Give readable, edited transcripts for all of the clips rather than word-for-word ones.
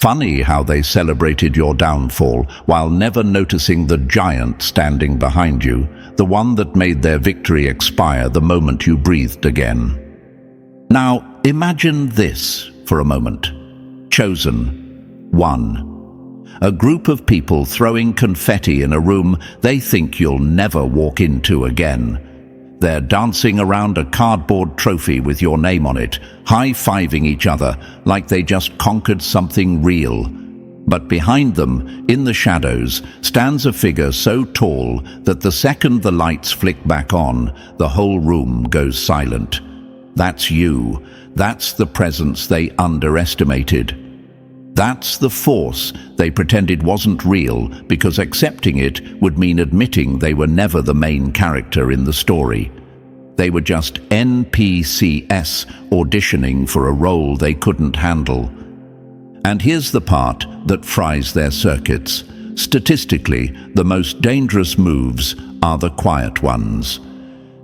Funny how they celebrated your downfall while never noticing the giant standing behind you, the one that made their victory expire the moment you breathed again. Now, imagine this for a moment. Chosen one. A group of people throwing confetti in a room they think you'll never walk into again. They're dancing around a cardboard trophy with your name on it, high-fiving each other like they just conquered something real. But behind them, in the shadows, stands a figure so tall that the second the lights flick back on, the whole room goes silent. That's you. That's the presence they underestimated. That's the force they pretended wasn't real because accepting it would mean admitting they were never the main character in the story. They were just NPCs auditioning for a role they couldn't handle. And here's the part that fries their circuits. Statistically, the most dangerous moves are the quiet ones.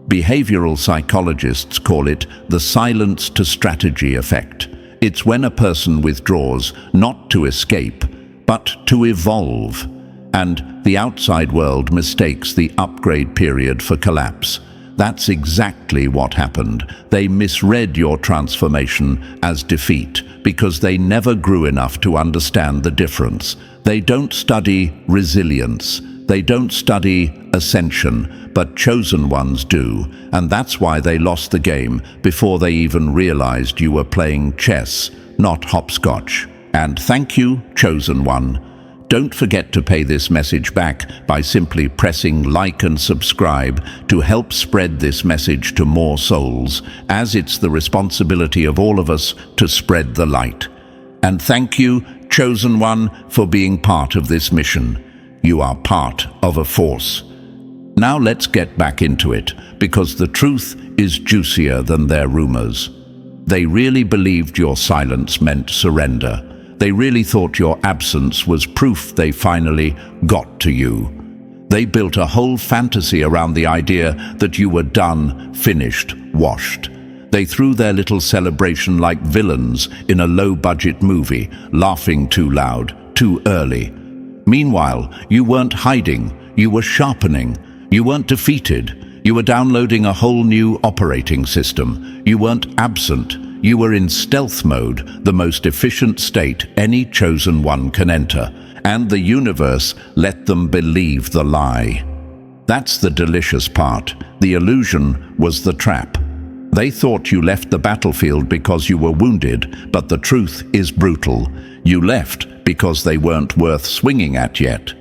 Behavioral psychologists call it the silence to strategy effect. It's when a person withdraws, not to escape, but to evolve. And the outside world mistakes the upgrade period for collapse. That's exactly what happened. They misread your transformation as defeat because they never grew enough to understand the difference. They don't study resilience. They don't study ascension, but chosen ones do, and that's why they lost the game before they even realized you were playing chess, not hopscotch. And thank you, chosen one. Don't forget to pay this message back by simply pressing like and subscribe to help spread this message to more souls, as it's the responsibility of all of us to spread the light. And thank you, chosen one, for being part of this mission. You are part of a force. Now let's get back into it, because the truth is juicier than their rumors. They really believed your silence meant surrender. They really thought your absence was proof they finally got to you. They built a whole fantasy around the idea that you were done, finished, washed. They threw their little celebration like villains in a low-budget movie, laughing too loud, too early. Meanwhile, you weren't hiding, you were sharpening. You weren't defeated, you were downloading a whole new operating system. You weren't absent, you were in stealth mode, the most efficient state any chosen one can enter. And the universe let them believe the lie. That's the delicious part. The illusion was the trap. They thought you left the battlefield because you were wounded, but the truth is brutal. You left because they weren't worth swinging at yet.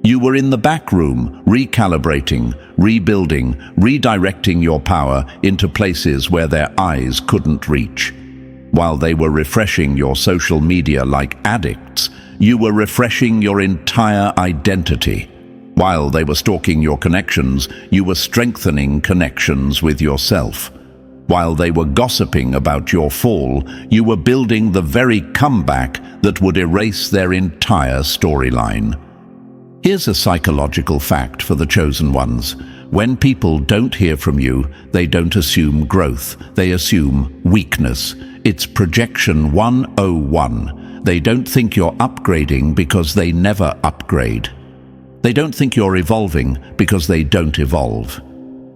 You were in the back room, recalibrating, rebuilding, redirecting your power into places where their eyes couldn't reach. While they were refreshing your social media like addicts, you were refreshing your entire identity. While they were stalking your connections, you were strengthening connections with yourself. While they were gossiping about your fall, you were building the very comeback that would erase their entire storyline. Here's a psychological fact for the chosen ones. When people don't hear from you, they don't assume growth, they assume weakness. It's projection 101. They don't think you're upgrading because they never upgrade. They don't think you're evolving because they don't evolve.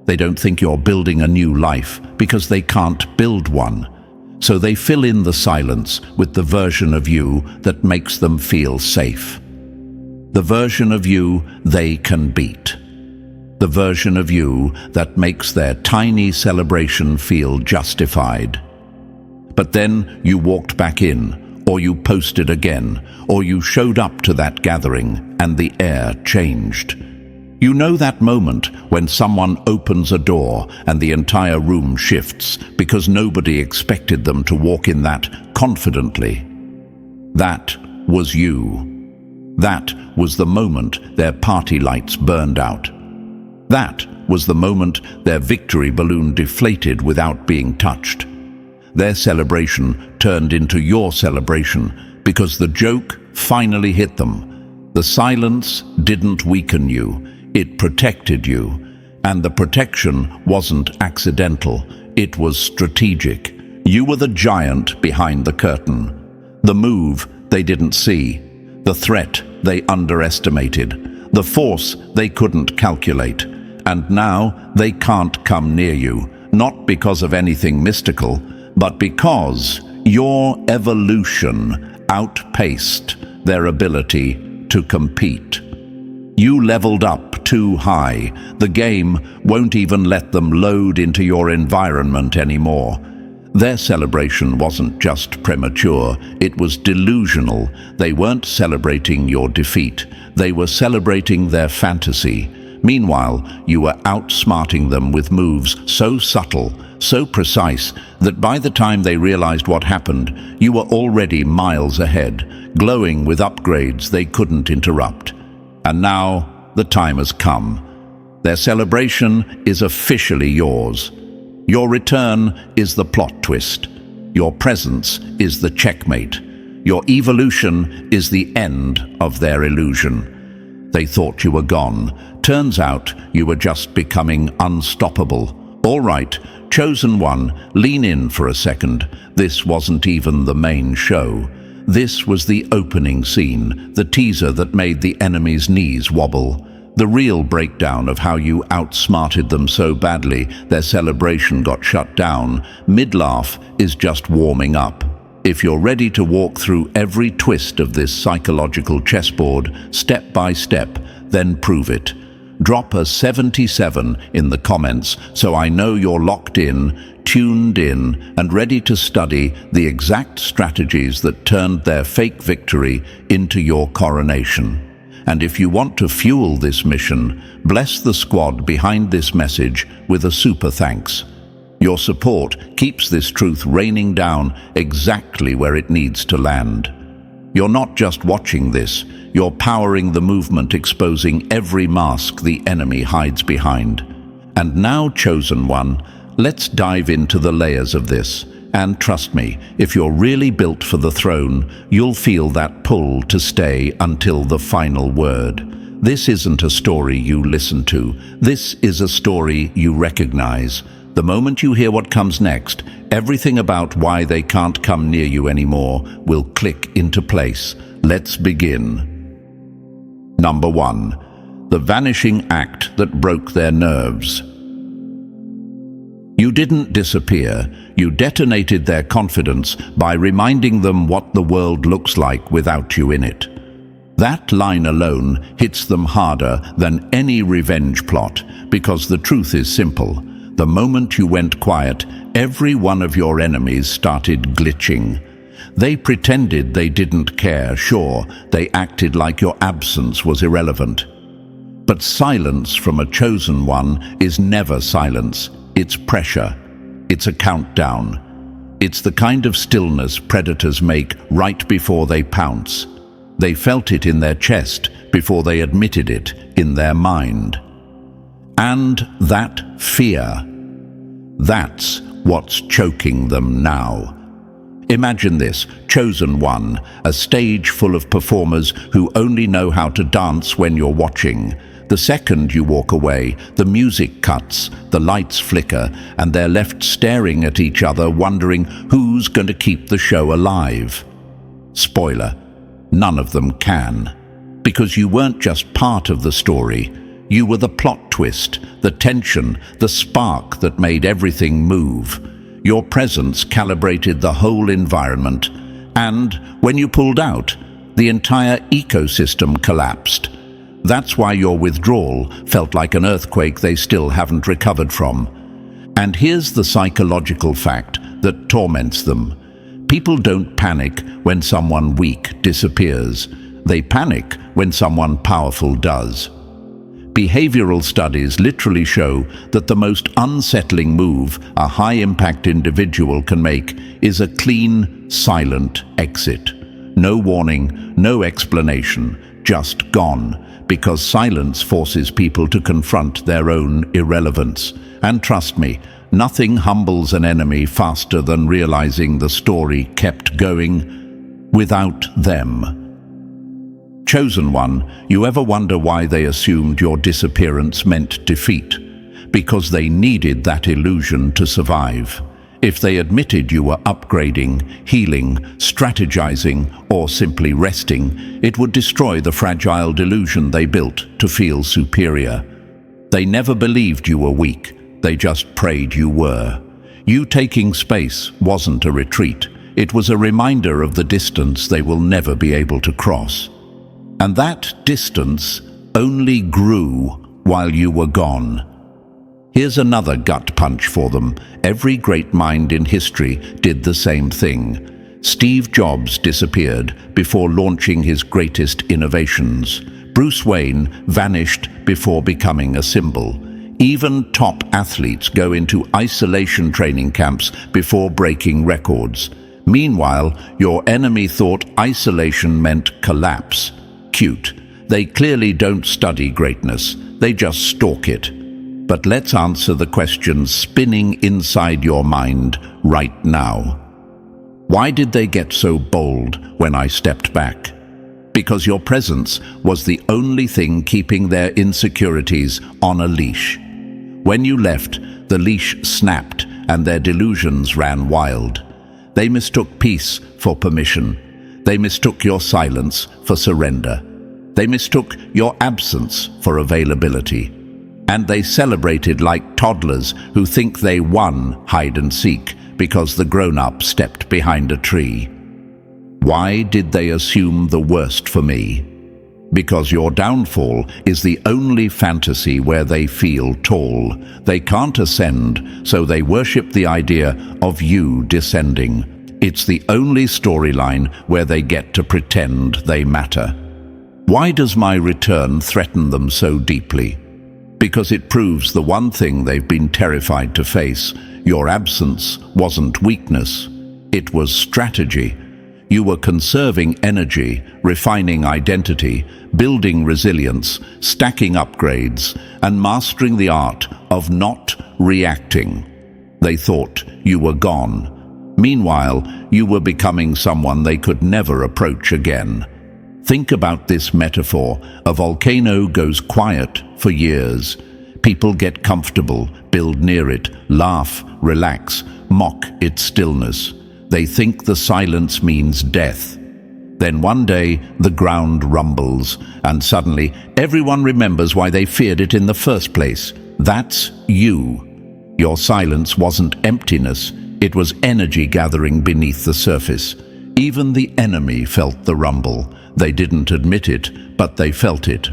They don't think you're building a new life because they can't build one. So they fill in the silence with the version of you that makes them feel safe. The version of you they can beat. The version of you that makes their tiny celebration feel justified. But then you walked back in, or you posted again, or you showed up to that gathering, and the air changed. You know that moment when someone opens a door and the entire room shifts because nobody expected them to walk in that confidently. That was you. That was the moment their party lights burned out. That was the moment their victory balloon deflated without being touched. Their celebration turned into your celebration because the joke finally hit them. The silence didn't weaken you, it protected you. And the protection wasn't accidental, it was strategic. You were the giant behind the curtain. The move they didn't see, the threat they underestimated, the force they couldn't calculate. And now they can't come near you, not because of anything mystical, but because your evolution outpaced their ability to compete. You leveled up too high. The game won't even let them load into your environment anymore. Their celebration wasn't just premature, it was delusional. They weren't celebrating your defeat, they were celebrating their fantasy. Meanwhile, you were outsmarting them with moves so subtle, so precise, that by the time they realized what happened, you were already miles ahead, glowing with upgrades they couldn't interrupt. And now, the time has come. Their celebration is officially yours. Your return is the plot twist. Your presence is the checkmate. Your evolution is the end of their illusion. They thought you were gone. Turns out you were just becoming unstoppable. All right, Chosen One, lean in for a second. This wasn't even the main show. This was the opening scene, the teaser that made the enemy's knees wobble. The real breakdown of how you outsmarted them so badly their celebration got shut down. Mid-laugh is just warming up. If you're ready to walk through every twist of this psychological chessboard, step by step, then prove it. Drop a 77 in the comments so I know you're locked in, tuned in, and ready to study the exact strategies that turned their fake victory into your coronation. And if you want to fuel this mission, bless the squad behind this message with a super thanks. Your support keeps this truth raining down exactly where it needs to land. You're not just watching this, you're powering the movement, exposing every mask the enemy hides behind. And now, Chosen One, let's dive into the layers of this. And trust me, if you're really built for the throne, you'll feel that pull to stay until the final word. This isn't a story you listen to. This is a story you recognize. The moment you hear what comes next, everything about why they can't come near you anymore will click into place. Let's begin. Number 1. The vanishing act that broke their nerves. You didn't disappear. You detonated their confidence by reminding them what the world looks like without you in it. That line alone hits them harder than any revenge plot, because the truth is simple. The moment you went quiet, every one of your enemies started glitching. They pretended they didn't care, sure, they acted like your absence was irrelevant. But silence from a chosen one is never silence. It's pressure. It's a countdown. It's the kind of stillness predators make right before they pounce. They felt it in their chest before they admitted it in their mind. And that fear, that's what's choking them now. Imagine this, Chosen One, a stage full of performers who only know how to dance when you're watching. The second you walk away, the music cuts, the lights flicker, and they're left staring at each other, wondering who's going to keep the show alive. Spoiler, none of them can. Because you weren't just part of the story. You were the plot twist, the tension, the spark that made everything move. Your presence calibrated the whole environment. And when you pulled out, the entire ecosystem collapsed. That's why your withdrawal felt like an earthquake they still haven't recovered from. And here's the psychological fact that torments them. People don't panic when someone weak disappears. They panic when someone powerful does. Behavioral studies literally show that the most unsettling move a high-impact individual can make is a clean, silent exit. No warning, no explanation, just gone. Because silence forces people to confront their own irrelevance. And trust me, nothing humbles an enemy faster than realizing the story kept going without them. Chosen One, you ever wonder why they assumed your disappearance meant defeat? Because they needed that illusion to survive. If they admitted you were upgrading, healing, strategizing, or simply resting, it would destroy the fragile delusion they built to feel superior. They never believed you were weak, they just prayed you were. You taking space wasn't a retreat, it was a reminder of the distance they will never be able to cross. And that distance only grew while you were gone. Here's another gut punch for them. Every great mind in history did the same thing. Steve Jobs disappeared before launching his greatest innovations. Bruce Wayne vanished before becoming a symbol. Even top athletes go into isolation training camps before breaking records. Meanwhile, your enemy thought isolation meant collapse. Cute. They clearly don't study greatness. They just stalk it. But let's answer the question spinning inside your mind right now. Why did they get so bold when I stepped back? Because your presence was the only thing keeping their insecurities on a leash. When you left, the leash snapped and their delusions ran wild. They mistook peace for permission. They mistook your silence for surrender. They mistook your absence for availability. And they celebrated like toddlers who think they won hide and seek because the grown-up stepped behind a tree. Why did they assume the worst for me? Because your downfall is the only fantasy where they feel tall. They can't ascend, so they worship the idea of you descending. It's the only storyline where they get to pretend they matter. Why does my return threaten them so deeply? Because it proves the one thing they've been terrified to face. Your absence wasn't weakness, it was strategy. You were conserving energy, refining identity, building resilience, stacking upgrades, and mastering the art of not reacting. They thought you were gone. Meanwhile, you were becoming someone they could never approach again. Think about this metaphor. A volcano goes quiet for years. People get comfortable, build near it, laugh, relax, mock its stillness. They think the silence means death. Then one day, the ground rumbles, and suddenly everyone remembers why they feared it in the first place. That's you. Your silence wasn't emptiness, it was energy gathering beneath the surface. Even the enemy felt the rumble. They didn't admit it, but they felt it.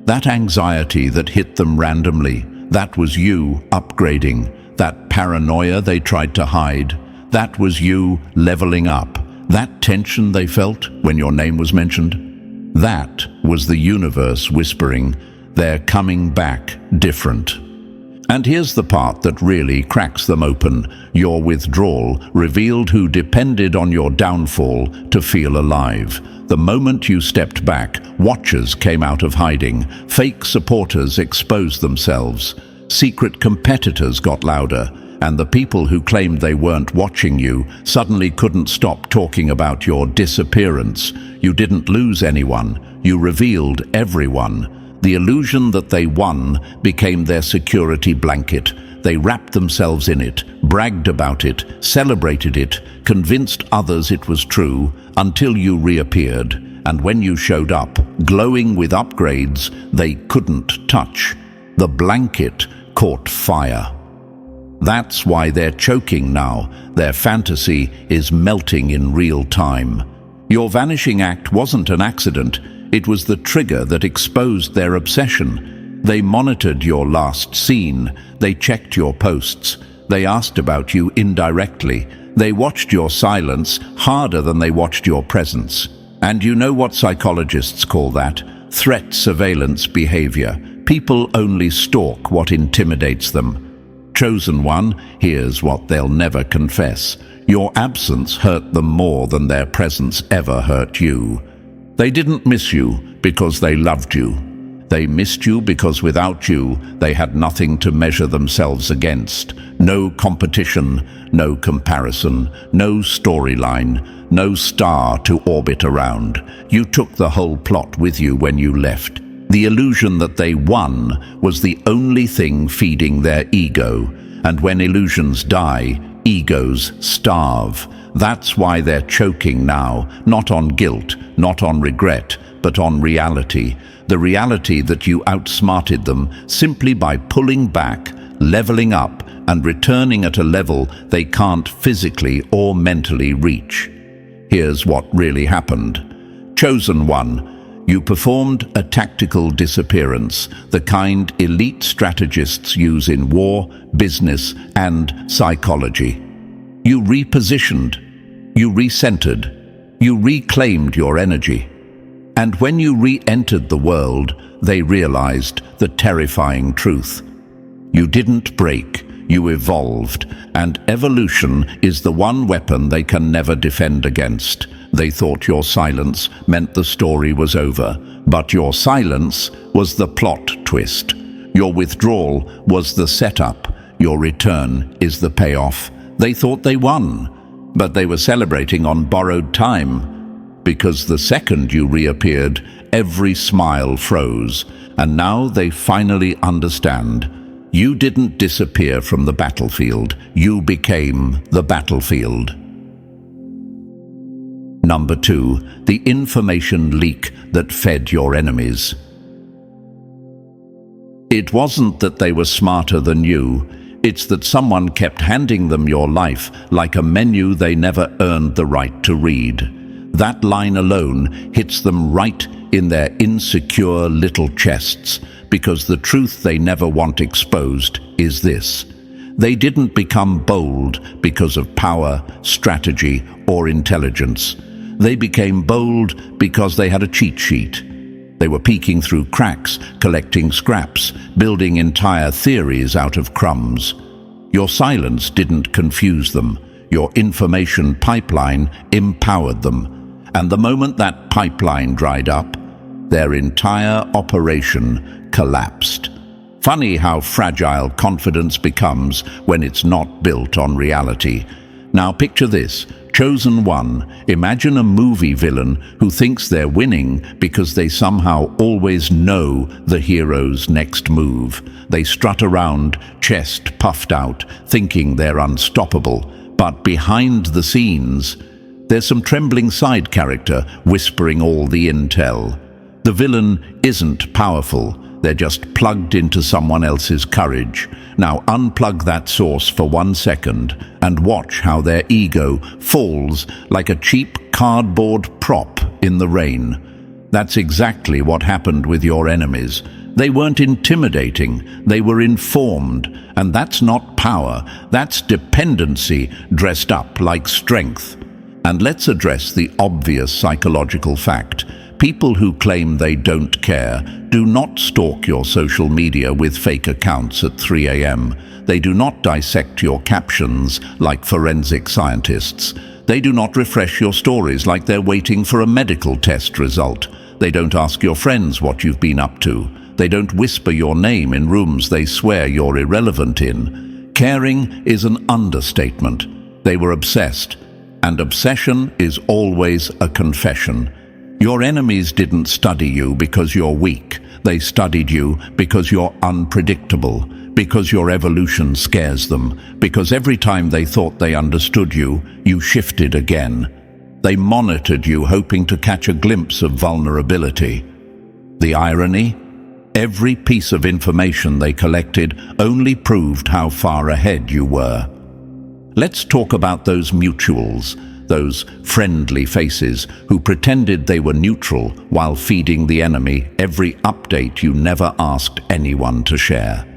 That anxiety that hit them randomly, that was you upgrading. That paranoia they tried to hide, that was you leveling up. That tension they felt when your name was mentioned, that was the universe whispering, they're coming back different. And here's the part that really cracks them open. Your withdrawal revealed who depended on your downfall to feel alive. The moment you stepped back, watchers came out of hiding. Fake supporters exposed themselves. Secret competitors got louder. And the people who claimed they weren't watching you suddenly couldn't stop talking about your disappearance. You didn't lose anyone. You revealed everyone. The illusion that they won became their security blanket. They wrapped themselves in it, bragged about it, celebrated it, convinced others it was true, until you reappeared. And when you showed up, glowing with upgrades they couldn't touch, the blanket caught fire. That's why they're choking now. Their fantasy is melting in real time. Your vanishing act wasn't an accident. It was the trigger that exposed their obsession. They monitored your last scene. They checked your posts. They asked about you indirectly. They watched your silence harder than they watched your presence. And you know what psychologists call that? Threat surveillance behavior. People only stalk what intimidates them. Chosen one, here's what they'll never confess. Your absence hurt them more than their presence ever hurt you. They didn't miss you because they loved you. They missed you because without you, they had nothing to measure themselves against. No competition, no comparison, no storyline, no star to orbit around. You took the whole plot with you when you left. The illusion that they won was the only thing feeding their ego. And when illusions die, egos starve. That's why they're choking now, not on guilt, not on regret, but on reality. The reality that you outsmarted them simply by pulling back, leveling up, and returning at a level they can't physically or mentally reach. Here's what really happened. Chosen one, you performed a tactical disappearance, the kind elite strategists use in war, business, and psychology. You repositioned, you recentered, you reclaimed your energy. And when you re-entered the world, they realized the terrifying truth. You didn't break, you evolved, and evolution is the one weapon they can never defend against. They thought your silence meant the story was over, but your silence was the plot twist. Your withdrawal was the setup. Your return is the payoff. They thought they won, but they were celebrating on borrowed time. Because the second you reappeared, every smile froze, and now they finally understand. You didn't disappear from the battlefield. You became the battlefield. Number 2, the information leak that fed your enemies. It wasn't that they were smarter than you. It's that someone kept handing them your life like a menu they never earned the right to read. That line alone hits them right in their insecure little chests, because the truth they never want exposed is this. They didn't become bold because of power, strategy, or intelligence. They became bold because they had a cheat sheet. They were peeking through cracks, collecting scraps, building entire theories out of crumbs. Your silence didn't confuse them. Your information pipeline empowered them. And the moment that pipeline dried up, their entire operation collapsed. Funny how fragile confidence becomes when it's not built on reality. Now picture this. Chosen one. Imagine a movie villain who thinks they're winning because they somehow always know the hero's next move. They strut around, chest puffed out, thinking they're unstoppable. But behind the scenes, there's some trembling side character whispering all the intel. The villain isn't powerful. They're just plugged into someone else's courage. Now unplug that source for 1 second and watch how their ego falls like a cheap cardboard prop in the rain. That's exactly what happened with your enemies. They weren't intimidating, they were informed. And that's not power, that's dependency dressed up like strength. And let's address the obvious psychological fact. People who claim they don't care do not stalk your social media with fake accounts at 3 a.m. They do not dissect your captions like forensic scientists. They do not refresh your stories like they're waiting for a medical test result. They don't ask your friends what you've been up to. They don't whisper your name in rooms they swear you're irrelevant in. Caring is an understatement. They were obsessed, and obsession is always a confession. Your enemies didn't study you because you're weak. They studied you because you're unpredictable, because your evolution scares them, because every time they thought they understood you, you shifted again. They monitored you, hoping to catch a glimpse of vulnerability. The irony? Every piece of information they collected only proved how far ahead you were. Let's talk about those mutuals, those friendly faces who pretended they were neutral while feeding the enemy every update you never asked anyone to share.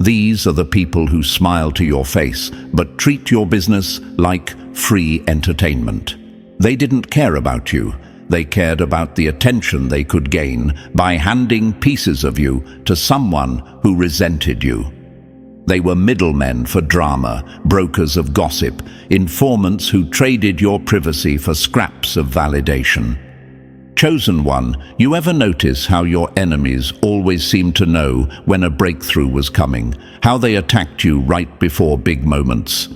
These are the people who smile to your face but treat your business like free entertainment. They didn't care about you. They cared about the attention they could gain by handing pieces of you to someone who resented you. They were middlemen for drama, brokers of gossip, informants who traded your privacy for scraps of validation. Chosen one, you ever notice how your enemies always seemed to know when a breakthrough was coming, how they attacked you right before big moments?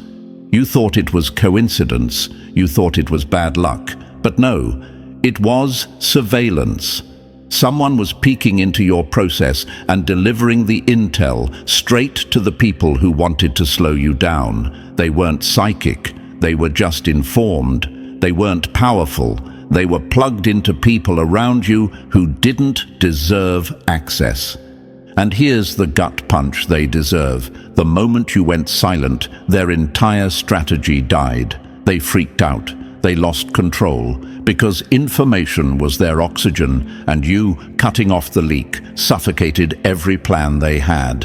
You thought it was coincidence, you thought it was bad luck, but no, it was surveillance. Someone was peeking into your process and delivering the intel straight to the people who wanted to slow you down. They weren't psychic, they were just informed. They weren't powerful, they were plugged into people around you who didn't deserve access. And here's the gut punch they deserve. The moment you went silent, their entire strategy died. They freaked out. They lost control because information was their oxygen, and you, cutting off the leak, suffocated every plan they had.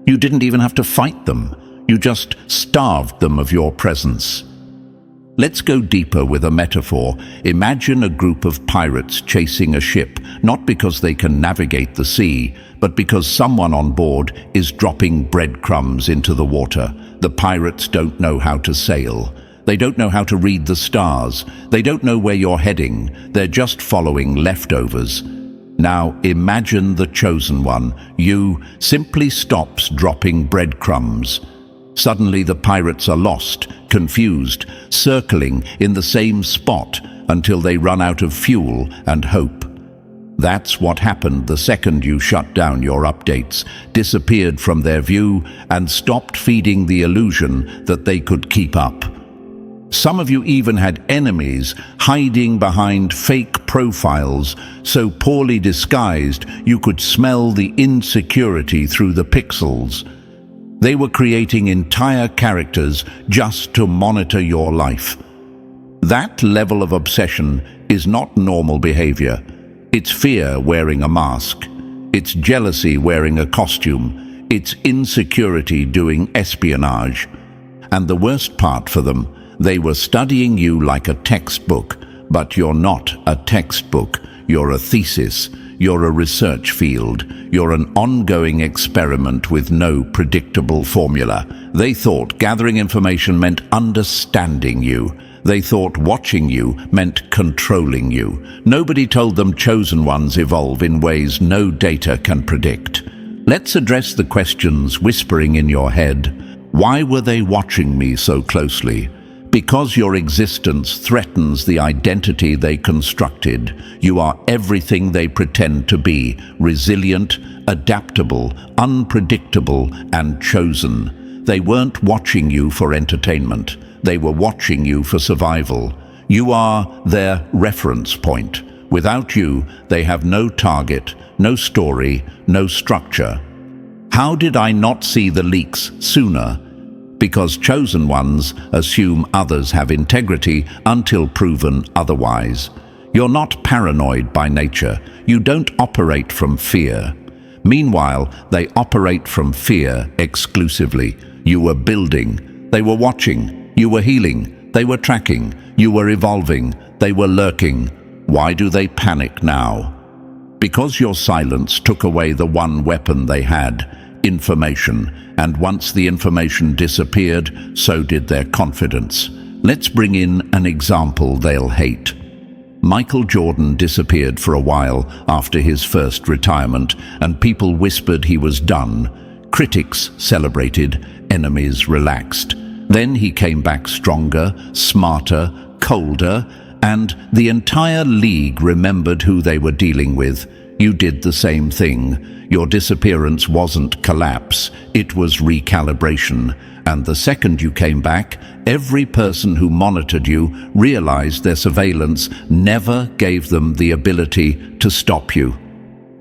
You didn't even have to fight them. You just starved them of your presence. Let's go deeper with a metaphor. Imagine a group of pirates chasing a ship, not because they can navigate the sea, but because someone on board is dropping breadcrumbs into the water. The pirates don't know how to sail. They don't know how to read the stars. They don't know where you're heading. They're just following leftovers. Now imagine the chosen one. You simply stops dropping breadcrumbs. Suddenly the pirates are lost, confused, circling in the same spot until they run out of fuel and hope. That's what happened the second you shut down your updates, disappeared from their view, and stopped feeding the illusion that they could keep up. Some of you even had enemies hiding behind fake profiles, so poorly disguised you could smell the insecurity through the pixels. They were creating entire characters just to monitor your life. That level of obsession is not normal behavior. It's fear wearing a mask. It's jealousy wearing a costume. It's insecurity doing espionage. And the worst part for them, they were studying you like a textbook, but you're not a textbook. You're a thesis. You're a research field. You're an ongoing experiment with no predictable formula. They thought gathering information meant understanding you. They thought watching you meant controlling you. Nobody told them chosen ones evolve in ways no data can predict. Let's address the questions whispering in your head. Why were they watching me so closely? Because your existence threatens the identity they constructed. You are everything they pretend to be: resilient, adaptable, unpredictable, and chosen. They weren't watching you for entertainment. They were watching you for survival. You are their reference point. Without you, they have no target, no story, no structure. How did I not see the leaks sooner? Because chosen ones assume others have integrity until proven otherwise. You're not paranoid by nature. You don't operate from fear. Meanwhile, they operate from fear exclusively. You were building. They were watching. You were healing. They were tracking. You were evolving. They were lurking. Why do they panic now? Because your silence took away the one weapon they had: information. And once the information disappeared, so did their confidence. Let's bring in an example they'll hate. Michael Jordan disappeared for a while after his first retirement, and people whispered he was done. Critics celebrated, enemies relaxed. Then he came back stronger, smarter, colder, and the entire league remembered who they were dealing with. You did the same thing. Your disappearance wasn't collapse, it was recalibration. And the second you came back, every person who monitored you realized their surveillance never gave them the ability to stop you.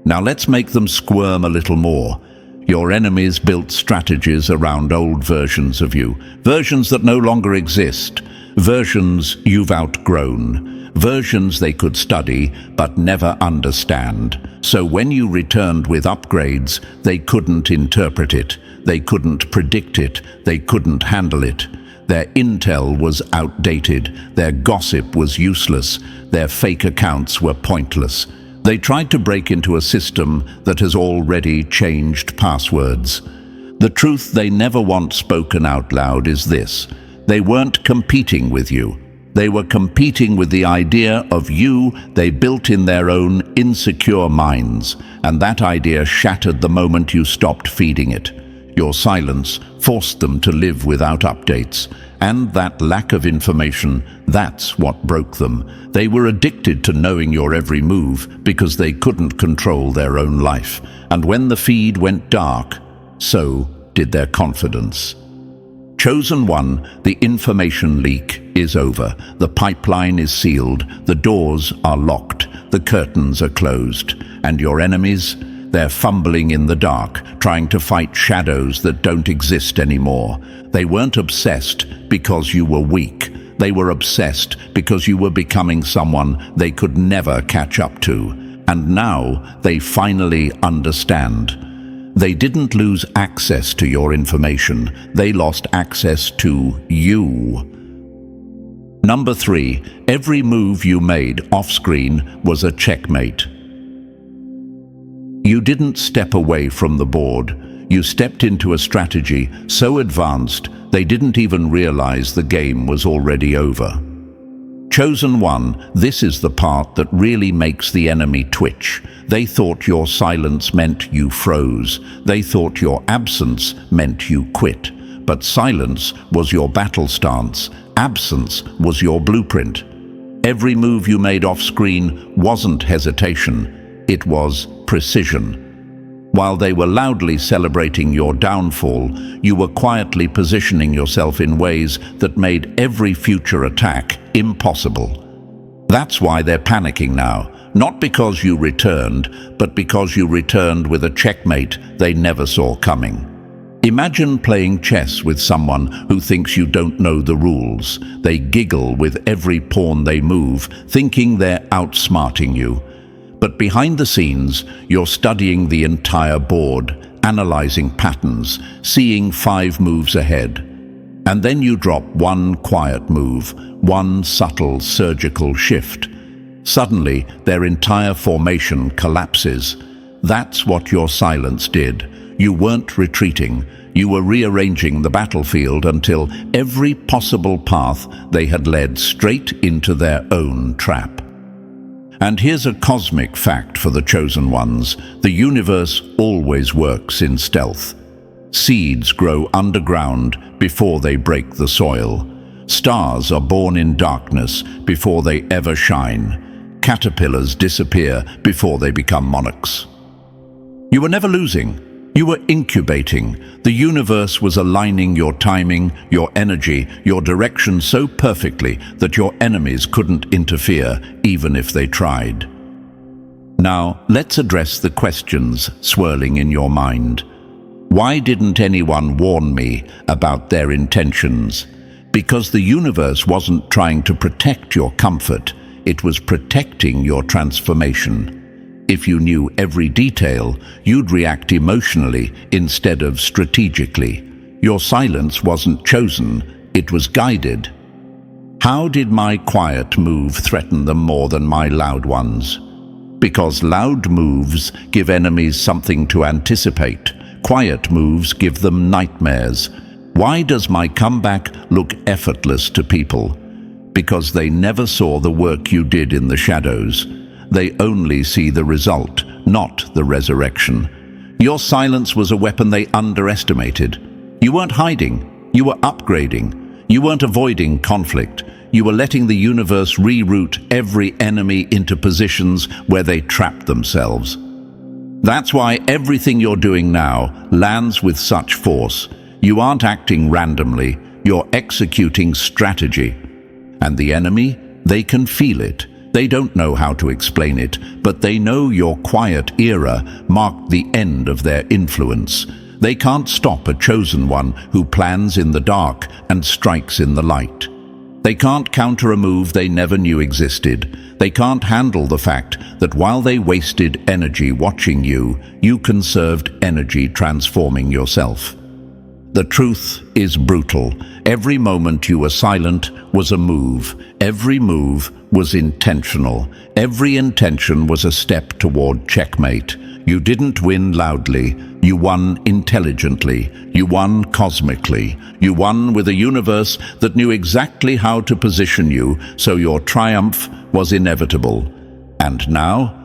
Now let's make them squirm a little more. Your enemies built strategies around old versions of you, versions that no longer exist, versions you've outgrown, versions they could study but never understand. So when you returned with upgrades, they couldn't interpret it, they couldn't predict it, they couldn't handle it. Their intel was outdated, their gossip was useless, their fake accounts were pointless. They tried to break into a system that has already changed passwords. The truth they never want spoken out loud is this: they weren't competing with you. They were competing with the idea of you they built in their own insecure minds, and that idea shattered the moment you stopped feeding it. Your silence forced them to live without updates, and that lack of information, that's what broke them. They were addicted to knowing your every move because they couldn't control their own life. And when the feed went dark, so did their confidence. Chosen One, the information leak is over. The pipeline is sealed, the doors are locked, the curtains are closed, and your enemies, they're fumbling in the dark, trying to fight shadows that don't exist anymore. They weren't obsessed because you were weak. They were obsessed because you were becoming someone they could never catch up to. And now they finally understand. They didn't lose access to your information. They lost access to you. Number 3, every move you made off-screen was a checkmate. You didn't step away from the board. You stepped into a strategy so advanced they didn't even realize the game was already over. Chosen One, this is the part that really makes the enemy twitch. They thought your silence meant you froze. They thought your absence meant you quit. But silence was your battle stance. Absence was your blueprint. Every move you made off-screen wasn't hesitation. It was precision. While they were loudly celebrating your downfall, you were quietly positioning yourself in ways that made every future attack impossible. That's why they're panicking now, not because you returned, but because you returned with a checkmate they never saw coming. Imagine playing chess with someone who thinks you don't know the rules. They giggle with every pawn they move, thinking they're outsmarting you. But behind the scenes, you're studying the entire board, analyzing patterns, seeing 5 moves ahead. And then you drop one quiet move, one subtle surgical shift. Suddenly, their entire formation collapses. That's what your silence did. You weren't retreating. You were rearranging the battlefield until every possible path they had led straight into their own trap. And here's a cosmic fact for the Chosen Ones. The universe always works in stealth. Seeds grow underground before they break the soil. Stars are born in darkness before they ever shine. Caterpillars disappear before they become monarchs. You were never losing. You were incubating. The universe was aligning your timing, your energy, your direction so perfectly that your enemies couldn't interfere, even if they tried. Now, let's address the questions swirling in your mind. Why didn't anyone warn me about their intentions? Because the universe wasn't trying to protect your comfort, it was protecting your transformation. If you knew every detail, you'd react emotionally instead of strategically. Your silence wasn't chosen, it was guided. How did my quiet move threaten them more than my loud ones? Because loud moves give enemies something to anticipate. Quiet moves give them nightmares. Why does my comeback look effortless to people? Because they never saw the work you did in the shadows. They only see the result, not the resurrection. Your silence was a weapon they underestimated. You weren't hiding, you were upgrading. You weren't avoiding conflict. You were letting the universe reroute every enemy into positions where they trapped themselves. That's why everything you're doing now lands with such force. You aren't acting randomly, you're executing strategy. And the enemy, they can feel it. They don't know how to explain it, but they know your quiet era marked the end of their influence. They can't stop a chosen one who plans in the dark and strikes in the light. They can't counter a move they never knew existed. They can't handle the fact that while they wasted energy watching you, you conserved energy transforming yourself. The truth is brutal. Every moment you were silent was a move. Every move was intentional. Every intention was a step toward checkmate. You didn't win loudly. You won intelligently. You won cosmically. You won with a universe that knew exactly how to position you, so your triumph was inevitable. And now,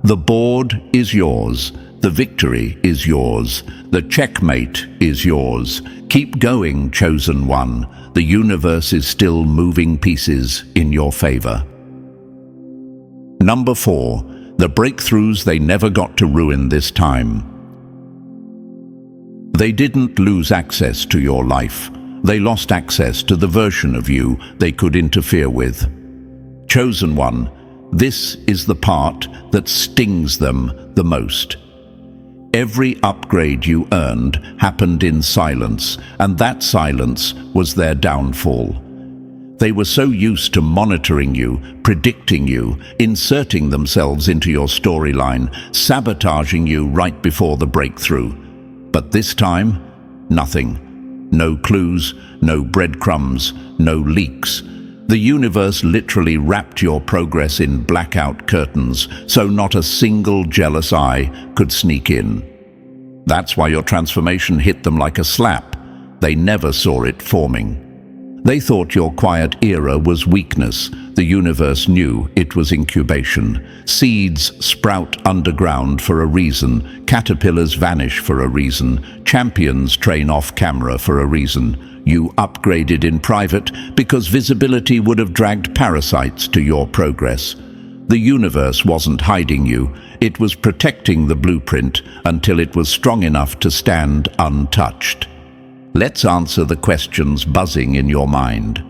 The board is yours. The victory is yours. The checkmate is yours. Keep going, chosen one. The universe is still moving pieces in your favor. Number 4. The breakthroughs they never got to ruin this time. They didn't lose access to your life. They lost access to the version of you they could interfere with. Chosen one, this is the part that stings them the most. Every upgrade you earned happened in silence, and that silence was their downfall. They were so used to monitoring you, predicting you, inserting themselves into your storyline, sabotaging you right before the breakthrough. But this time, nothing. No clues, no breadcrumbs, no leaks. The universe literally wrapped your progress in blackout curtains, so not a single jealous eye could sneak in. That's why your transformation hit them like a slap. They never saw it forming. They thought your quiet era was weakness. The universe knew it was incubation. Seeds sprout underground for a reason. Caterpillars vanish for a reason. Champions train off camera for a reason. You upgraded in private because visibility would have dragged parasites to your progress. The universe wasn't hiding you. It was protecting the blueprint until it was strong enough to stand untouched. Let's answer the questions buzzing in your mind.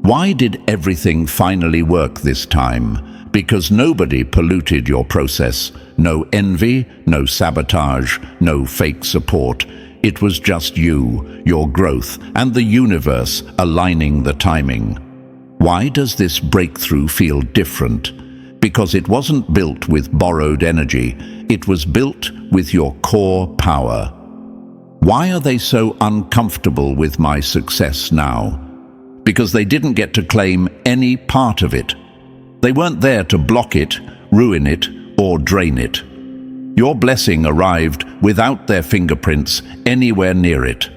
Why did everything finally work this time? Because nobody polluted your process. No envy, no sabotage, no fake support. It was just you, your growth, and the universe aligning the timing. Why does this breakthrough feel different? Because it wasn't built with borrowed energy. It was built with your core power. Why are they so uncomfortable with my success now? Because they didn't get to claim any part of it. They weren't there to block it, ruin it, or drain it. Your blessing arrived without their fingerprints anywhere near it.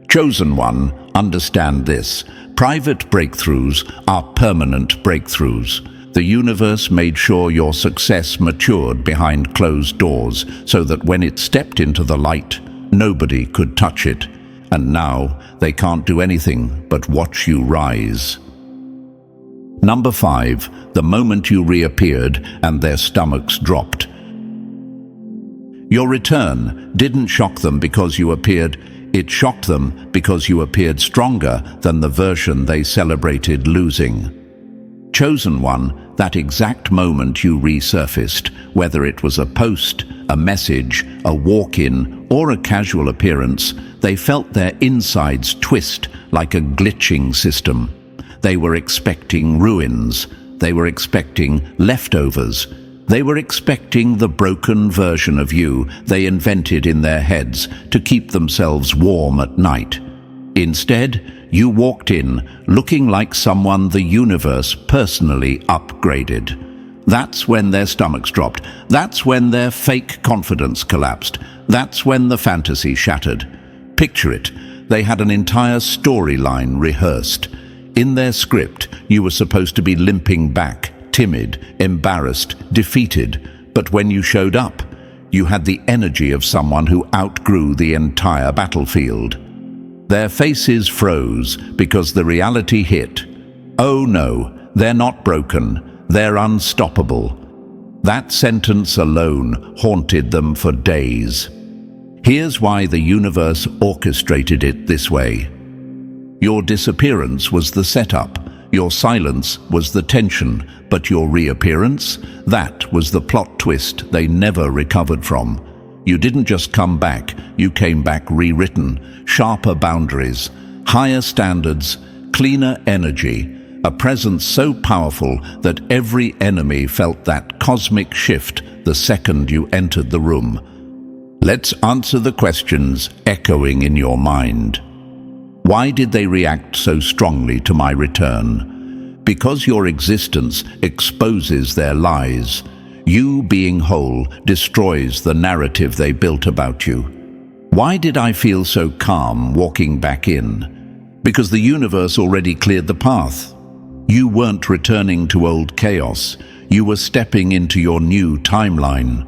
Chosen one, understand this. Private breakthroughs are permanent breakthroughs. The universe made sure your success matured behind closed doors so that when it stepped into the light, nobody could touch it, and now they can't do anything but watch you rise. Number 5, the moment you reappeared and their stomachs dropped. Your return didn't shock them because you appeared, it shocked them because you appeared stronger than the version they celebrated losing. Chosen one, that exact moment you resurfaced, whether it was a post, a message, a walk-in, or a casual appearance, they felt their insides twist like a glitching system. They were expecting ruins. They were expecting leftovers. They were expecting the broken version of you they invented in their heads to keep themselves warm at night. Instead, you walked in looking like someone the universe personally upgraded. That's when their stomachs dropped. That's when their fake confidence collapsed. That's when the fantasy shattered. Picture it. They had an entire storyline rehearsed. In their script, you were supposed to be limping back, timid, embarrassed, defeated. But when you showed up, you had the energy of someone who outgrew the entire battlefield. Their faces froze because the reality hit. Oh no, they're not broken. They're unstoppable. That sentence alone haunted them for days. Here's why the universe orchestrated it this way. Your disappearance was the setup. Your silence was the tension. But your reappearance, that was the plot twist they never recovered from. You didn't just come back, you came back rewritten. Sharper boundaries, higher standards, cleaner energy, a presence so powerful that every enemy felt that cosmic shift the second you entered the room. Let's answer the questions echoing in your mind. Why did they react so strongly to my return? Because your existence exposes their lies. You being whole destroys the narrative they built about you. Why did I feel so calm walking back in? Because the universe already cleared the path. You weren't returning to old chaos. You were stepping into your new timeline.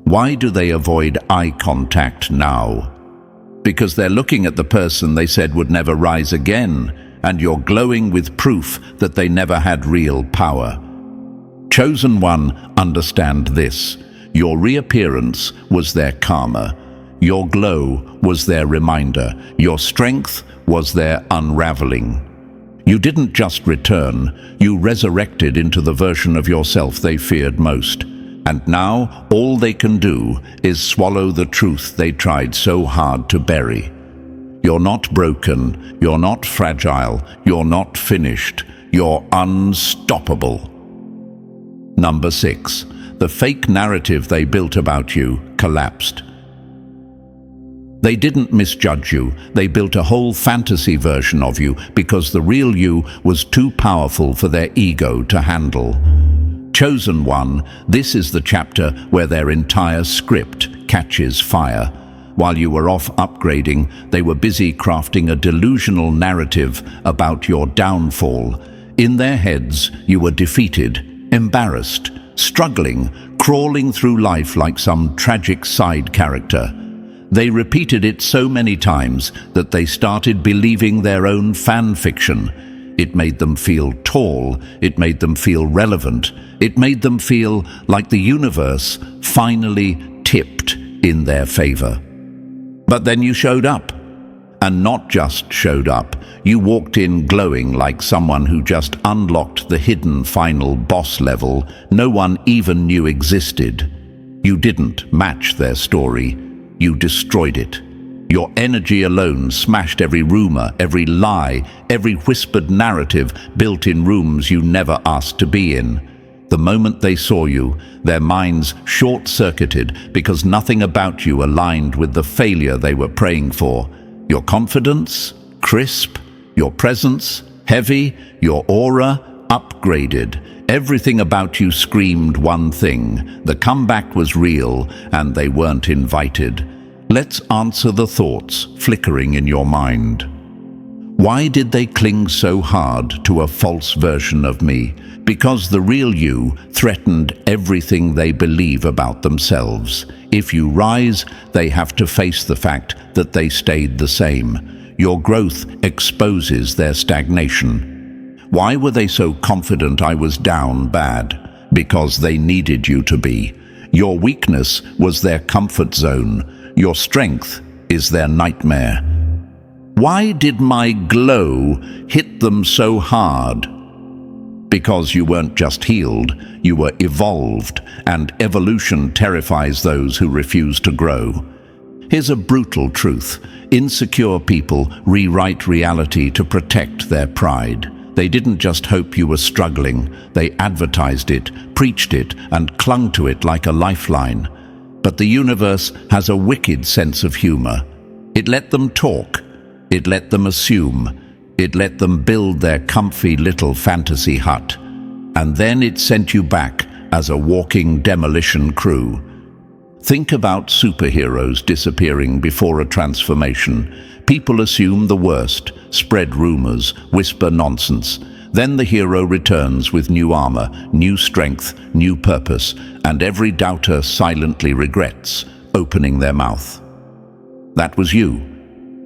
Why do they avoid eye contact now? Because they're looking at the person they said would never rise again, and you're glowing with proof that they never had real power. Chosen One, understand this. Your reappearance was their karma. Your glow was their reminder. Your strength was their unraveling. You didn't just return, you resurrected into the version of yourself they feared most. And now all they can do is swallow the truth they tried so hard to bury. You're not broken, you're not fragile, you're not finished, you're unstoppable. Number 6. The fake narrative they built about you collapsed. They didn't misjudge you, they built a whole fantasy version of you because the real you was too powerful for their ego to handle. Chosen One, this is the chapter where their entire script catches fire. While you were off upgrading, they were busy crafting a delusional narrative about your downfall. In their heads, you were defeated, embarrassed, struggling, crawling through life like some tragic side character. They repeated it so many times that they started believing their own fan fiction. It made them feel tall, it made them feel relevant, it made them feel like the universe finally tipped in their favor. But then you showed up. And not just showed up, you walked in glowing like someone who just unlocked the hidden final boss level no one even knew existed. You didn't match their story, you destroyed it. Your energy alone smashed every rumor, every lie, every whispered narrative built in rooms you never asked to be in. The moment they saw you, their minds short-circuited because nothing about you aligned with the failure they were praying for. Your confidence, crisp, your presence, heavy, your aura, upgraded. Everything about you screamed one thing. The comeback was real, and they weren't invited. Let's answer the thoughts flickering in your mind. Why did they cling so hard to a false version of me? Because the real you threatened everything they believe about themselves. If you rise, they have to face the fact that they stayed the same. Your growth exposes their stagnation. Why were they so confident I was down bad? Because they needed you to be. Your weakness was their comfort zone. Your strength is their nightmare. Why did my glow hit them so hard? Because you weren't just healed, you were evolved, and evolution terrifies those who refuse to grow. Here's a brutal truth. Insecure people rewrite reality to protect their pride. They didn't just hope you were struggling, they advertised it, preached it, and clung to it like a lifeline. But the universe has a wicked sense of humor. It let them talk. It let them assume. It let them build their comfy little fantasy hut. And then it sent you back as a walking demolition crew. Think about superheroes disappearing before a transformation. People assume the worst, spread rumors, whisper nonsense. Then the hero returns with new armor, new strength, new purpose, and every doubter silently regrets opening their mouth. That was you.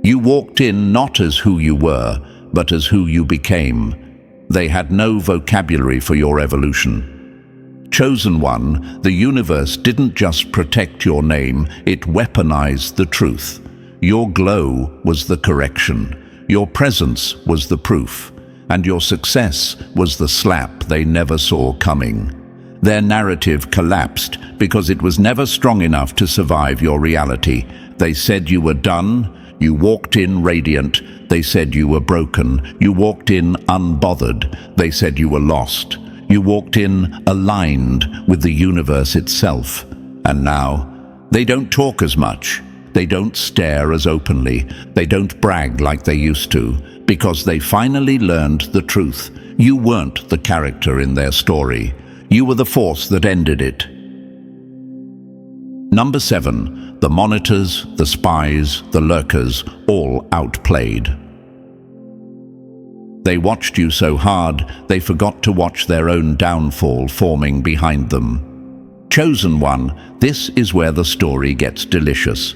You walked in not as who you were, but as who you became. They had no vocabulary for your evolution. Chosen One, the universe didn't just protect your name, it weaponized the truth. Your glow was the correction. Your presence was the proof. And your success was the slap they never saw coming. Their narrative collapsed because it was never strong enough to survive your reality. They said you were done. You walked in radiant. They said you were broken. You walked in unbothered. They said you were lost. You walked in aligned with the universe itself. And now, they don't talk as much. They don't stare as openly. They don't brag like they used to, because they finally learned the truth. You weren't the character in their story. You were the force that ended it. Number 7. The monitors, the spies, the lurkers, all outplayed. They watched you so hard, they forgot to watch their own downfall forming behind them. Chosen one, this is where the story gets delicious.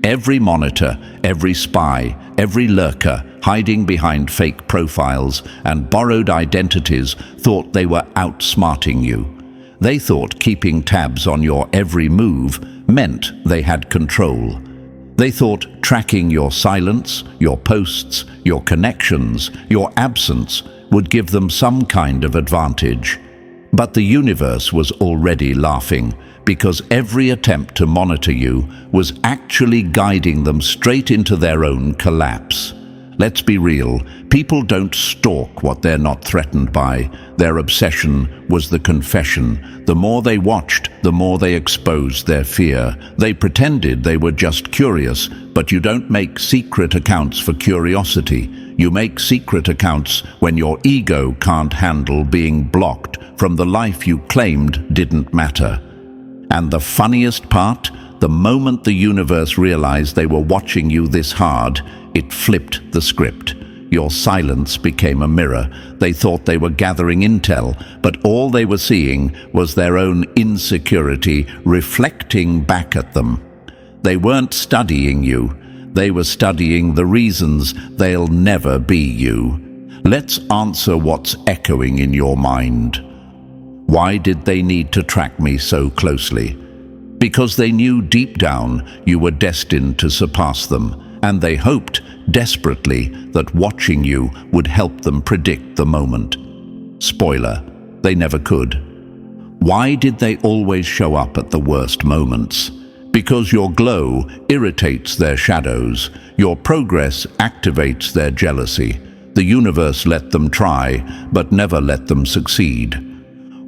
Every monitor, every spy, every lurker, hiding behind fake profiles and borrowed identities, thought they were outsmarting you. They thought keeping tabs on your every move meant they had control. They thought tracking your silence, your posts, your connections, your absence would give them some kind of advantage. But the universe was already laughing, because every attempt to monitor you was actually guiding them straight into their own collapse. Let's be real, people don't stalk what they're not threatened by. Their obsession was the confession. The more they watched, the more they exposed their fear. They pretended they were just curious, but you don't make secret accounts for curiosity. You make secret accounts when your ego can't handle being blocked from the life you claimed didn't matter. And the funniest part, the moment the universe realized they were watching you this hard, it flipped the script. Your silence became a mirror. They thought they were gathering intel, but all they were seeing was their own insecurity reflecting back at them. They weren't studying you. They were studying the reasons they'll never be you. Let's answer what's echoing in your mind. Why did they need to track me so closely? Because they knew deep down you were destined to surpass them, and they hoped desperately that watching you would help them predict the moment. Spoiler, they never could. Why did they always show up at the worst moments? Because your glow irritates their shadows, your progress activates their jealousy. The universe let them try, but never let them succeed.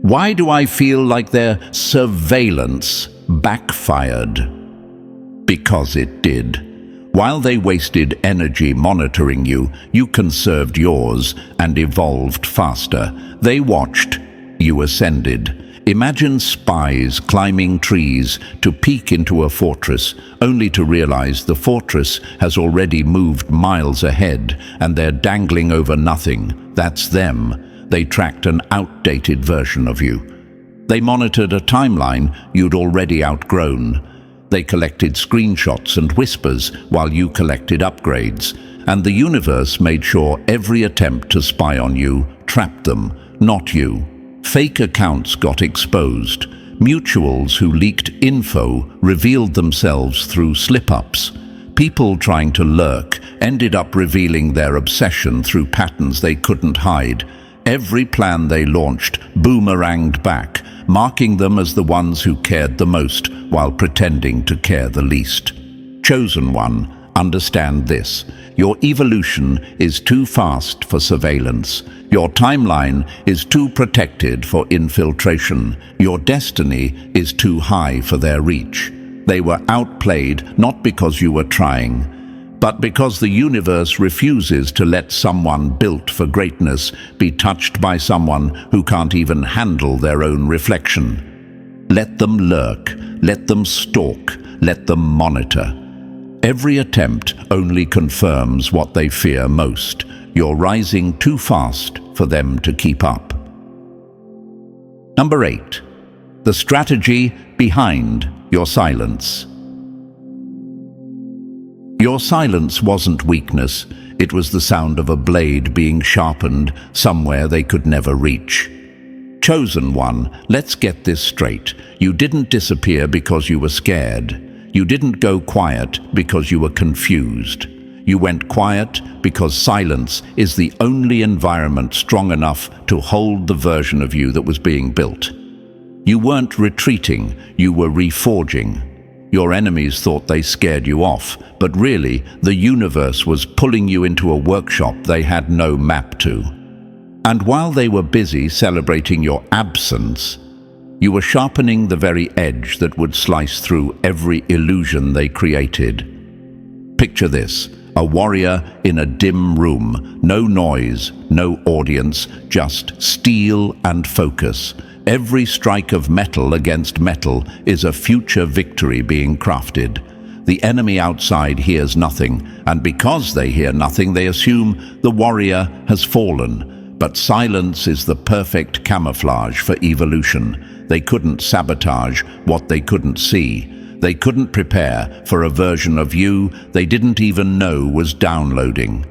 Why do I feel like their surveillance backfired? Because it did. While they wasted energy monitoring you, you conserved yours and evolved faster. They watched, you ascended. Imagine spies climbing trees to peek into a fortress, only to realize the fortress has already moved miles ahead and they're dangling over nothing. That's them. They tracked an outdated version of you. They monitored a timeline you'd already outgrown. They collected screenshots and whispers while you collected upgrades. And the universe made sure every attempt to spy on you trapped them, not you. Fake accounts got exposed. Mutuals who leaked info revealed themselves through slip-ups. People trying to lurk ended up revealing their obsession through patterns they couldn't hide. Every plan they launched boomeranged back, marking them as the ones who cared the most while pretending to care the least. Chosen one, understand this. Your evolution is too fast for surveillance. Your timeline is too protected for infiltration. Your destiny is too high for their reach. They were outplayed not because you were trying, but because the universe refuses to let someone built for greatness be touched by someone who can't even handle their own reflection. Let them lurk, let them stalk, let them monitor. Every attempt only confirms what they fear most. You're rising too fast for them to keep up. Number 8. The strategy behind your silence. Your silence wasn't weakness. It was the sound of a blade being sharpened somewhere they could never reach. Chosen one, let's get this straight. You didn't disappear because you were scared. You didn't go quiet because you were confused. You went quiet because silence is the only environment strong enough to hold the version of you that was being built. You weren't retreating, you were reforging. Your enemies thought they scared you off, but really, the universe was pulling you into a workshop they had no map to. And while they were busy celebrating your absence, you were sharpening the very edge that would slice through every illusion they created. Picture this, a warrior in a dim room, no noise, no audience, just steel and focus. Every strike of metal against metal is a future victory being crafted. The enemy outside hears nothing, and because they hear nothing, they assume the warrior has fallen. But silence is the perfect camouflage for evolution. They couldn't sabotage what they couldn't see. They couldn't prepare for a version of you they didn't even know was downloading.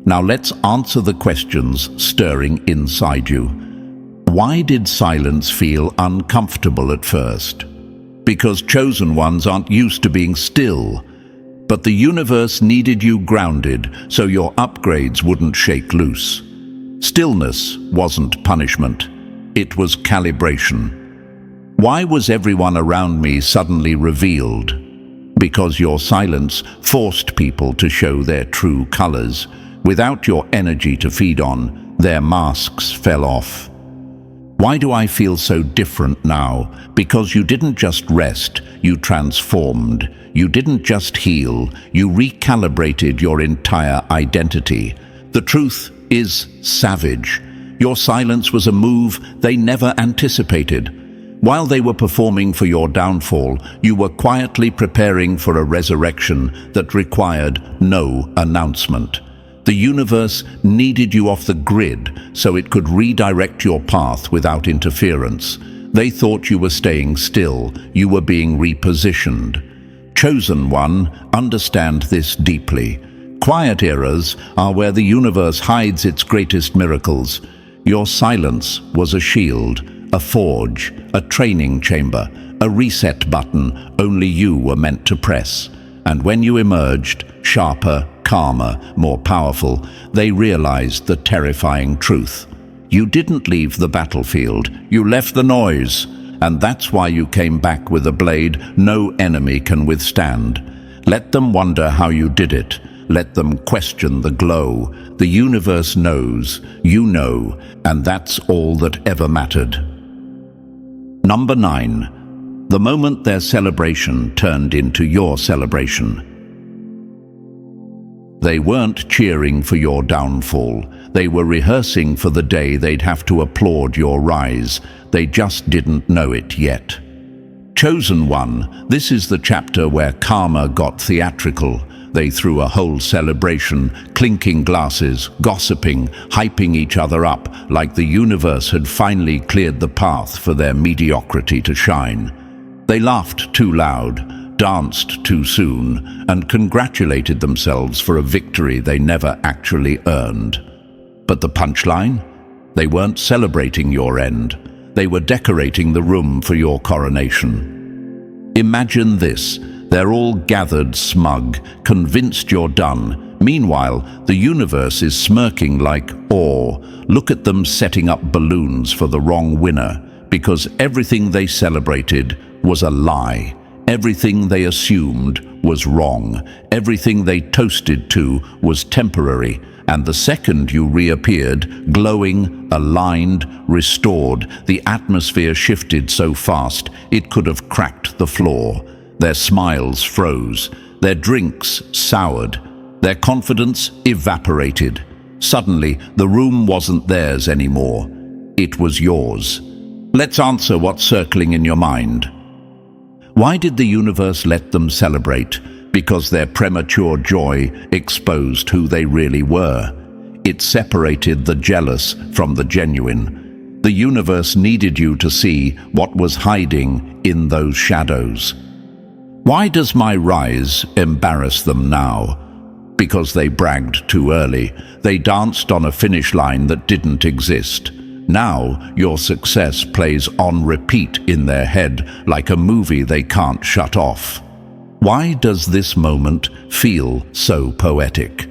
Now let's answer the questions stirring inside you. Why did silence feel uncomfortable at first? Because chosen ones aren't used to being still. But the universe needed you grounded so your upgrades wouldn't shake loose. Stillness wasn't punishment. It was calibration. Why was everyone around me suddenly revealed? Because your silence forced people to show their true colors. Without your energy to feed on, their masks fell off. Why do I feel so different now? Because you didn't just rest, you transformed. You didn't just heal, you recalibrated your entire identity. The truth is savage. Your silence was a move they never anticipated. While they were performing for your downfall, you were quietly preparing for a resurrection that required no announcement. The universe needed you off the grid so it could redirect your path without interference. They thought you were staying still, you were being repositioned. Chosen one, understand this deeply. Quiet eras are where the universe hides its greatest miracles. Your silence was a shield, a forge, a training chamber, a reset button only you were meant to press. And when you emerged, sharper, calmer, more powerful, they realized the terrifying truth. You didn't leave the battlefield, you left the noise. And that's why you came back with a blade no enemy can withstand. Let them wonder how you did it. Let them question the glow. The universe knows, you know, and that's all that ever mattered. Number 9. The moment their celebration turned into your celebration. They weren't cheering for your downfall. They were rehearsing for the day they'd have to applaud your rise. They just didn't know it yet. Chosen one, this is the chapter where karma got theatrical. They threw a whole celebration, clinking glasses, gossiping, hyping each other up, like the universe had finally cleared the path for their mediocrity to shine. They laughed too loud, danced too soon, and congratulated themselves for a victory they never actually earned. But the punchline? They weren't celebrating your end. They were decorating the room for your coronation. Imagine this. They're all gathered smug, convinced you're done. Meanwhile, the universe is smirking like awe. Look at them setting up balloons for the wrong winner, because everything they celebrated was a lie. Everything they assumed was wrong. Everything they toasted to was temporary. And the second you reappeared, glowing, aligned, restored, the atmosphere shifted so fast it could have cracked the floor. Their smiles froze, their drinks soured, their confidence evaporated. Suddenly, the room wasn't theirs anymore. It was yours. Let's answer what's circling in your mind. Why did the universe let them celebrate? Because their premature joy exposed who they really were. It separated the jealous from the genuine. The universe needed you to see what was hiding in those shadows. Why does my rise embarrass them now? Because they bragged too early. They danced on a finish line that didn't exist. Now, your success plays on repeat in their head, like a movie they can't shut off. Why does this moment feel so poetic?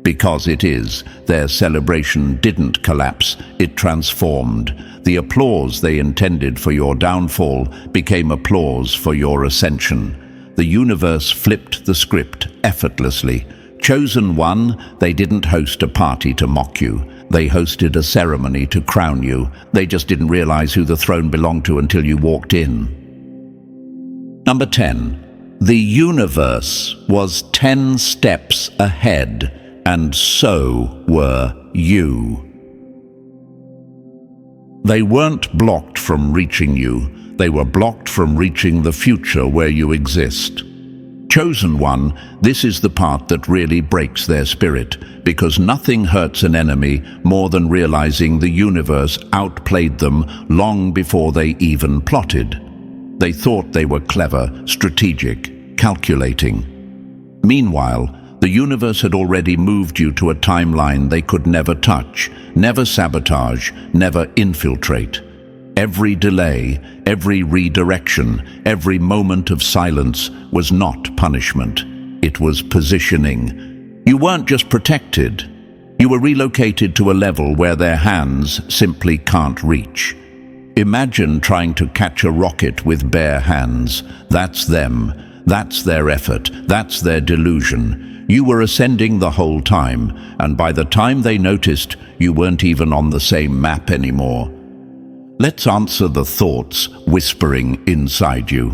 Because it is. Their celebration didn't collapse, it transformed. The applause they intended for your downfall became applause for your ascension. The universe flipped the script effortlessly. Chosen one, they didn't host a party to mock you. They hosted a ceremony to crown you. They just didn't realize who the throne belonged to until you walked in. Number 10. The universe was 10 steps ahead, and so were you. They weren't blocked from reaching you. They were blocked from reaching the future where you exist. Chosen one, this is the part that really breaks their spirit, because nothing hurts an enemy more than realizing the universe outplayed them long before they even plotted. They thought they were clever, strategic, calculating. Meanwhile, the universe had already moved you to a timeline they could never touch, never sabotage, never infiltrate. Every delay, every redirection, every moment of silence was not punishment. It was positioning. You weren't just protected. You were relocated to a level where their hands simply can't reach. Imagine trying to catch a rocket with bare hands. That's them. That's their effort. That's their delusion. You were ascending the whole time, and by the time they noticed, you weren't even on the same map anymore. Let's answer the thoughts whispering inside you.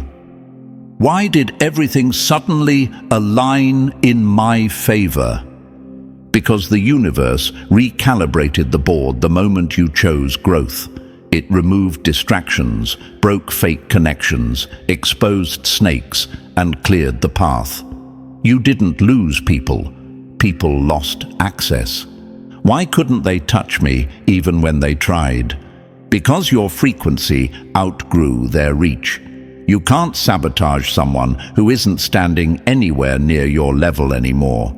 Why did everything suddenly align in my favor? Because the universe recalibrated the board the moment you chose growth. It removed distractions, broke fake connections, exposed snakes, and cleared the path. You didn't lose people. People lost access. Why couldn't they touch me even when they tried? Because your frequency outgrew their reach. You can't sabotage someone who isn't standing anywhere near your level anymore.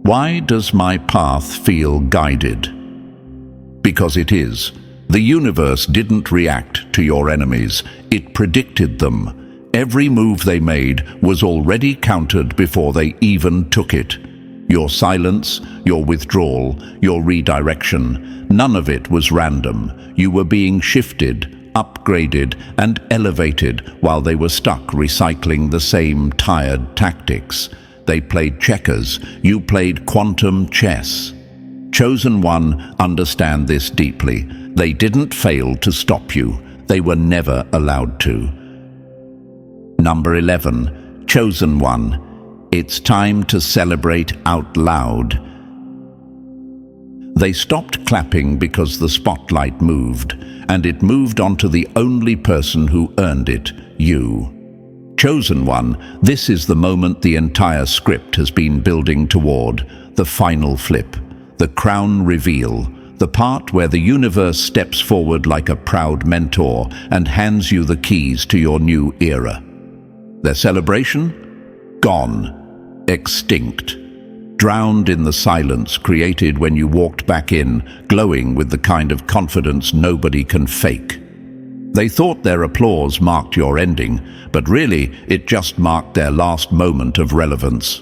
Why does my path feel guided? Because it is. The universe didn't react to your enemies. It predicted them. Every move they made was already countered before they even took it. Your silence, your withdrawal, your redirection, none of it was random. You were being shifted, upgraded, and elevated while they were stuck recycling the same tired tactics. They played checkers, you played quantum chess. Chosen one, understand this deeply. They didn't fail to stop you. They were never allowed to. Number 11. Chosen one. It's time to celebrate out loud. They stopped clapping because the spotlight moved, and it moved onto the only person who earned it, you. Chosen one, this is the moment the entire script has been building toward, the final flip, the crown reveal, the part where the universe steps forward like a proud mentor and hands you the keys to your new era. Their celebration? Gone. Extinct. Drowned in the silence created when you walked back in, glowing with the kind of confidence nobody can fake. They thought their applause marked your ending, but really it just marked their last moment of relevance.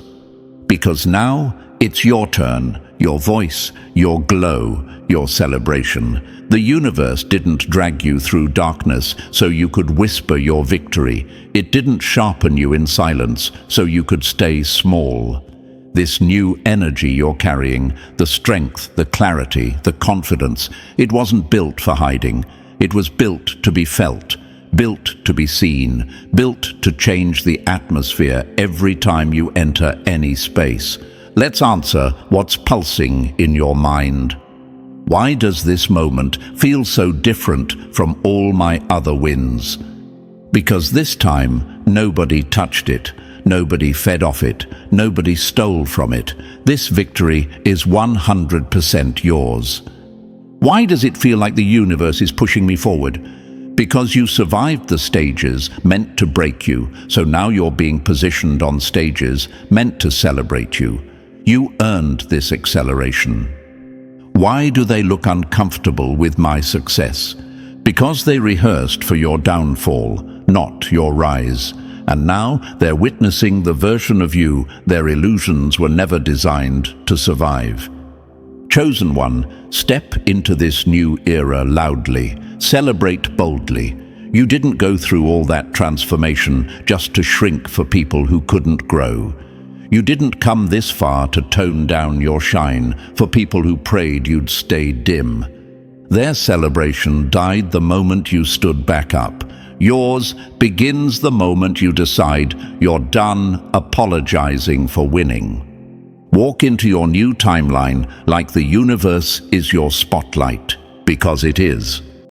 Because now it's your turn, your voice, your glow, your celebration. The universe didn't drag you through darkness so you could whisper your victory. It didn't sharpen you in silence so you could stay small. This new energy you're carrying, the strength, the clarity, the confidence, it wasn't built for hiding. It was built to be felt, built to be seen, built to change the atmosphere every time you enter any space. Let's answer what's pulsing in your mind. Why does this moment feel so different from all my other wins? Because this time, nobody touched it, nobody fed off it, nobody stole from it. This victory is 100% yours. Why does it feel like the universe is pushing me forward? Because you survived the stages meant to break you, so now you're being positioned on stages meant to celebrate you. You earned this acceleration. Why do they look uncomfortable with my success? Because they rehearsed for your downfall, not your rise. And now they're witnessing the version of you their illusions were never designed to survive. Chosen one, step into this new era loudly. Celebrate boldly. You didn't go through all that transformation just to shrink for people who couldn't grow. You didn't come this far to tone down your shine for people who prayed you'd stay dim. Their celebration died the moment you stood back up. Yours begins the moment you decide you're done apologizing for winning. Walk into your new timeline like the universe is your spotlight, because it is.